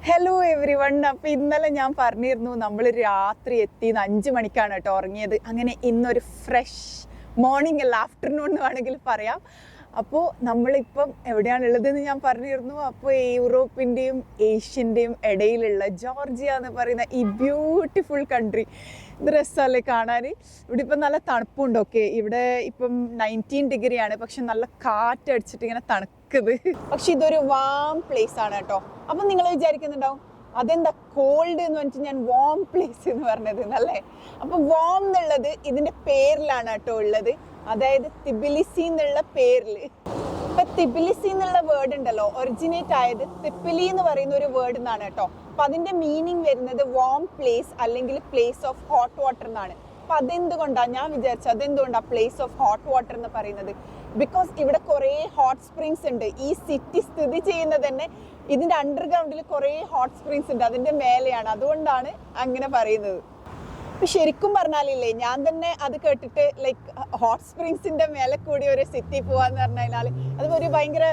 Hello every one. അപ്പോൾ ഇന്നലെ ഞാൻ പറഞ്ഞിരുന്നു നമ്മൾ രാത്രി എത്തി 5 മണിക്കാണ് കേട്ടോ ഉറങ്ങിയത്. അങ്ങനെ ഇന്നൊരു ഫ്രഷ് മോർണിംഗ് അല്ല ആഫ്റ്റർനൂൺ എന്ന് വേണമെങ്കിൽ പറയാം. അപ്പോൾ നമ്മളിപ്പം എവിടെയാണുള്ളതെന്ന് ഞാൻ പറഞ്ഞിരുന്നു. അപ്പോൾ യൂറോപ്പിൻ്റെയും ഏഷ്യൻ്റെയും ഇടയിലുള്ള ജോർജിയ എന്ന് പറയുന്ന ഈ ബ്യൂട്ടിഫുൾ കൺട്രി. ഇത് രസമല്ലേ കാണാൻ. ഇവിടെ ഇപ്പം നല്ല തണുപ്പുണ്ട്. ഓക്കെ, ഇവിടെ ഇപ്പം 19 ഡിഗ്രിയാണ്, പക്ഷെ നല്ല കാറ്റടിച്ചിട്ട് ഇങ്ങനെ തണുക്കുന്നത്. പക്ഷെ ഇതൊരു വാം പ്ലേസ് ആണ് കേട്ടോ. അപ്പം നിങ്ങൾ വിചാരിക്കുന്നുണ്ടാവും അതെന്താ കോൾഡ് എന്ന് പറഞ്ഞിട്ട് ഞാൻ വാം പ്ലേസ് എന്ന് പറഞ്ഞത് എന്നല്ലേ. അപ്പം വാം എന്നുള്ളത് ഇതിൻ്റെ പേരിലാണ് കേട്ടോ ഉള്ളത്, അതായത് തിബിലിസി എന്നുള്ള പേരിൽ. ഇപ്പൊ തിബിലിസി എന്നുള്ള വേർഡ് ഉണ്ടല്ലോ, ഒറിജിനേറ്റ് ആയത് തിപ്പിലി എന്ന് പറയുന്ന ഒരു വേർഡ് എന്നാണ് കേട്ടോ. അപ്പൊ അതിന്റെ മീനിങ് വരുന്നത് വാം പ്ലേസ് അല്ലെങ്കിൽ പ്ലേസ് ഓഫ് ഹോട്ട് വാട്ടർ എന്നാണ്. അപ്പൊ അതെന്തുകൊണ്ടാണ് ഞാൻ വിചാരിച്ചത്, അതെന്തുകൊണ്ടാണ് പ്ലേസ് ഓഫ് ഹോട്ട് വാട്ടർ എന്ന് പറയുന്നത്? ബിക്കോസ് ഇവിടെ കുറേ ഹോട്ട് സ്പ്രിങ്സ് ഉണ്ട്. ഈ സിറ്റി സ്ഥിതി ചെയ്യുന്നത് തന്നെ ഇതിന്റെ അണ്ടർഗ്രൗണ്ടിൽ കുറേ ഹോട്ട് സ്പ്രിങ്സ് ഉണ്ട്, അതിന്റെ മേലെയാണ്. അതുകൊണ്ടാണ് അങ്ങനെ പറയുന്നത്. ഇപ്പൊ ശരിക്കും പറഞ്ഞാലില്ലേ, ഞാൻ തന്നെ അത് കേട്ടിട്ട് ലൈക്ക് ഹോട്ട് സ്പ്രിങ്സിന്റെ മേലെ കൂടി ഒരു സിറ്റി പോവാന്ന് പറഞ്ഞു കഴിഞ്ഞാൽ അത് ഒരു ഭയങ്കര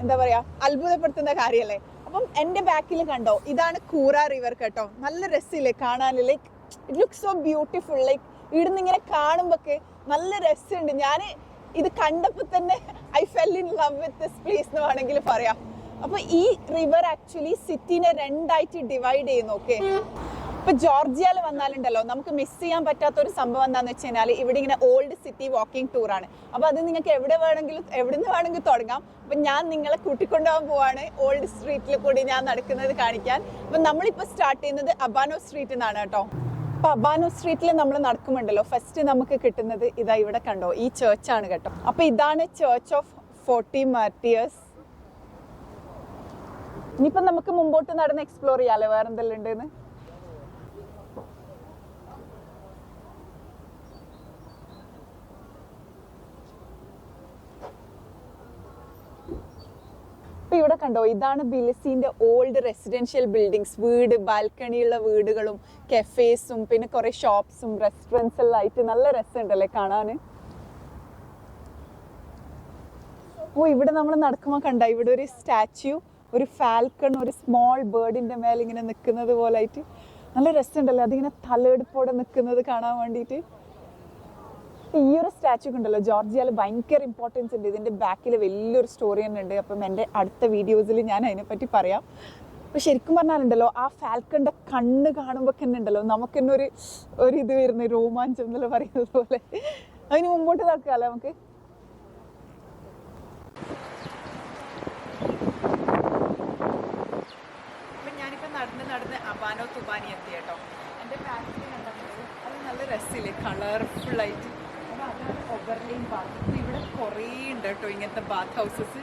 എന്താ പറയാ അത്ഭുതപ്പെടുത്തുന്ന കാര്യമല്ലേ. അപ്പം എന്റെ ബാക്കിൽ കണ്ടോ, ഇതാണ് കൂറ റിവർ കേട്ടോ. നല്ല രസമില്ലേ കാണാൻ. Like it look so beautiful. Like ഇവിടുന്ന് ഇങ്ങനെ കാണുമ്പോഴൊക്കെ നല്ല രസമുണ്ട്. ഞാൻ ഇത് കണ്ടപ്പോൾ തന്നെ I fell in love with this place എന്ന് വേണമെങ്കിൽ പറയാം. അപ്പൊ ഈ റിവർ ആക്ച്വലി സിറ്റിനെ രണ്ടായിട്ട് ഡിവൈഡ് ചെയ്യുന്നു. ഓക്കെ, ഇപ്പൊ ജോർജിയയിൽ വന്നാലുണ്ടല്ലോ നമുക്ക് മിസ് ചെയ്യാൻ പറ്റാത്ത ഒരു സംഭവം എന്താണെന്ന് വെച്ച് കഴിഞ്ഞാൽ ഇവിടെ ഇങ്ങനെ ഓൾഡ് സിറ്റി വാക്കിംഗ് ടൂർ ആണ്. അപ്പൊ അത് നിങ്ങൾക്ക് എവിടെ നിന്ന് വേണമെങ്കിലും തുടങ്ങാം. അപ്പൊ ഞാൻ നിങ്ങളെ കൂട്ടിക്കൊണ്ടുപോകാൻ പോവാണ് ഓൾഡ് സ്ട്രീറ്റിൽ കൂടി ഞാൻ നടക്കുന്നത് കാണിക്കാൻ. അപ്പൊ നമ്മളിപ്പോ സ്റ്റാർട്ട് ചെയ്യുന്നത് അബാനോ സ്ട്രീറ്റ് എന്നാണ് കേട്ടോ. അപ്പൊ അബാനോ സ്ട്രീറ്റിൽ നമ്മൾ നടക്കുമുണ്ടല്ലോ, ഫസ്റ്റ് നമുക്ക് കിട്ടുന്നത് ഇതാ ഇവിടെ കണ്ടോ, ഈ ചേർച്ചാണ് കേട്ടോ. അപ്പൊ ഇതാണ് ചേർച്ച് ഓഫ് 40 മാർട്ടിയേഴ്സ്. ഇനിയിപ്പോ നമുക്ക് മുമ്പോട്ട് നടന്ന് എക്സ്പ്ലോർ ചെയ്യാലോ വേറെ എന്തെല്ലാം ഉണ്ടെന്ന്. ഇപ്പൊ ഇവിടെ കണ്ടോ, ഇതാണ് ബിലിസിന്റെ ഓൾഡ് റെസിഡൻഷ്യൽ ബിൽഡിങ്സ്. വീട്, ബാൽക്കണിയുള്ള വീടുകളും കഫേസും പിന്നെ കുറെ ഷോപ്സും റെസ്റ്റോറൻറ്റ്സ് എല്ലാം ആയിട്ട് നല്ല രസമുണ്ടല്ലേ കാണാന്. ഓ, ഇവിടെ നമ്മൾ നടക്കുമ്പോൾ കണ്ട ഇവിടെ ഒരു സ്റ്റാച്യു, ഒരു ഫാൽക്കൺ, ഒരു സ്മോൾ ബേർഡിന്റെ മേലെ ഇങ്ങനെ നിൽക്കുന്നത് പോലെ ആയിട്ട് നല്ല രസമുണ്ടല്ലോ. അതിങ്ങനെ തലയെടുപ്പോടെ നിൽക്കുന്നത് കാണാൻ വേണ്ടിയിട്ട്. ഈ ഒരു സ്റ്റാച്യു ഉണ്ടല്ലോ ജോർജിയയിൽ ഭയങ്കര ഇമ്പോർട്ടൻസ് ഉണ്ട്. ഇതിന്റെ ബാക്കിൽ വലിയൊരു സ്റ്റോറി തന്നെ ഉണ്ട്. അപ്പം എൻ്റെ അടുത്ത വീഡിയോസിൽ ഞാൻ അതിനെപ്പറ്റി പറയാം. അപ്പൊ ശരിക്കും പറഞ്ഞാലുണ്ടല്ലോ ആ ഫാൽക്കണിന്റെ കണ്ണ് കാണുമ്പോൾ തന്നെ ഉണ്ടല്ലോ നമുക്ക് തന്നെ ഒരു ഇത് വരുന്ന രോമാഞ്ചം എന്നല്ല പറയുന്നത് പോലെ. അതിന് മുമ്പോട്ട് നടക്കാമല്ലോ നമുക്ക്. അപ്പൊ ഞാനിപ്പോ നടന്ന് അബാനോ തുബാനി എത്തി കേട്ടോ. എൻ്റെ ബാക്കിൽ കണ്ടത് അത് നല്ല രസമില്ലേ, കളർഫുൾ ആയിട്ട്. അതാണ് ഓവർലൈൻ ബാത്ത്. ഇവിടെ കുറേ ഉണ്ട് കേട്ടോ ഇങ്ങനത്തെ ബാത്ത് ഹൗസസ്.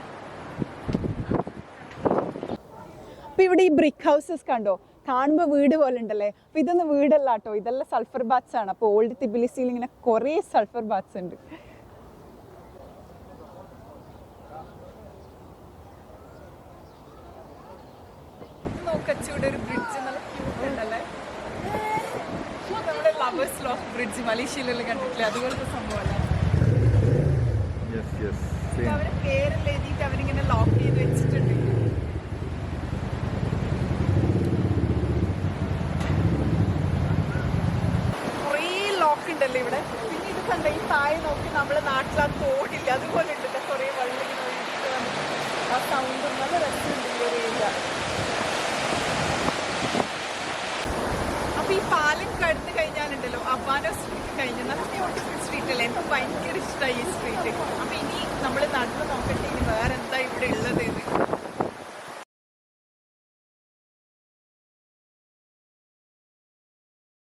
അപ്പൊ ഇവിടെ ഈ ബ്രിക്ക് ഹൗസസ് കണ്ടോ, കാണുമ്പോൾ വീട് പോലെ ഉണ്ടല്ലേ. അപ്പൊ ഇതൊന്നും വീടല്ല കേട്ടോ, ഇതെല്ലാം സൾഫർ ബാത്ത്സ് ആണ്. അപ്പൊ ഓൾഡ് തിബിലിസിയിൽ ഇങ്ങനെ കുറേ സൾഫർ ബാത്ത്സ് ഉണ്ട്. നോക്കച്ചൂടെ ഒരു ബ്രിഡ്ജ് നല്ല ക്യൂട്ട് ഉണ്ടല്ലേ. നമ്മുടെ ലവേഴ്സ് ലോക്ക് ബ്രിഡ്ജ് മലേഷ്യയിലെല്ലാം കണ്ടിട്ടില്ലേ, അതുപോലത്തെ സംഭവമല്ല. അവരെ പേരെല്ലാം എഴുതിയിട്ട് അവരിങ്ങനെ ലോക്ക് ചെയ്ത് വെച്ചിട്ടുണ്ട്. കുറേ ലോക്ക് ഉണ്ടല്ലോ ഇവിടെ. പിന്നെ ഇത് കണ്ട ഈ താഴെ നോക്കി നമ്മളെ നാട്ടിലാ തോടില്ല അതുപോലെ ഉണ്ടല്ലോ, കുറേ വെള്ളം ഇങ്ങനെ ഒഴിച്ചിട്ട് ആ സൗണ്ട് നല്ല രസമുണ്ട് ഈ ഒരു ഏരിയ. അപ്പൊ ഈ പാലം കടന്നു കഴിഞ്ഞാലുണ്ടല്ലോ അബാനോ സ്ട്രീറ്റ് കഴിഞ്ഞ് നല്ല ബ്യൂട്ടിഫുൾ സ്ട്രീറ്റ് അല്ലേ. എനിക്ക് ഭയങ്കര ഇഷ്ടമായി ഈ സ്ട്രീറ്റ്. അപ്പൊ ഇനി നമ്മൾ നടന്നു നോക്കട്ടെ ഇനി വേറെ എന്താ ഇവിടെ ഉള്ളത് എന്ന്.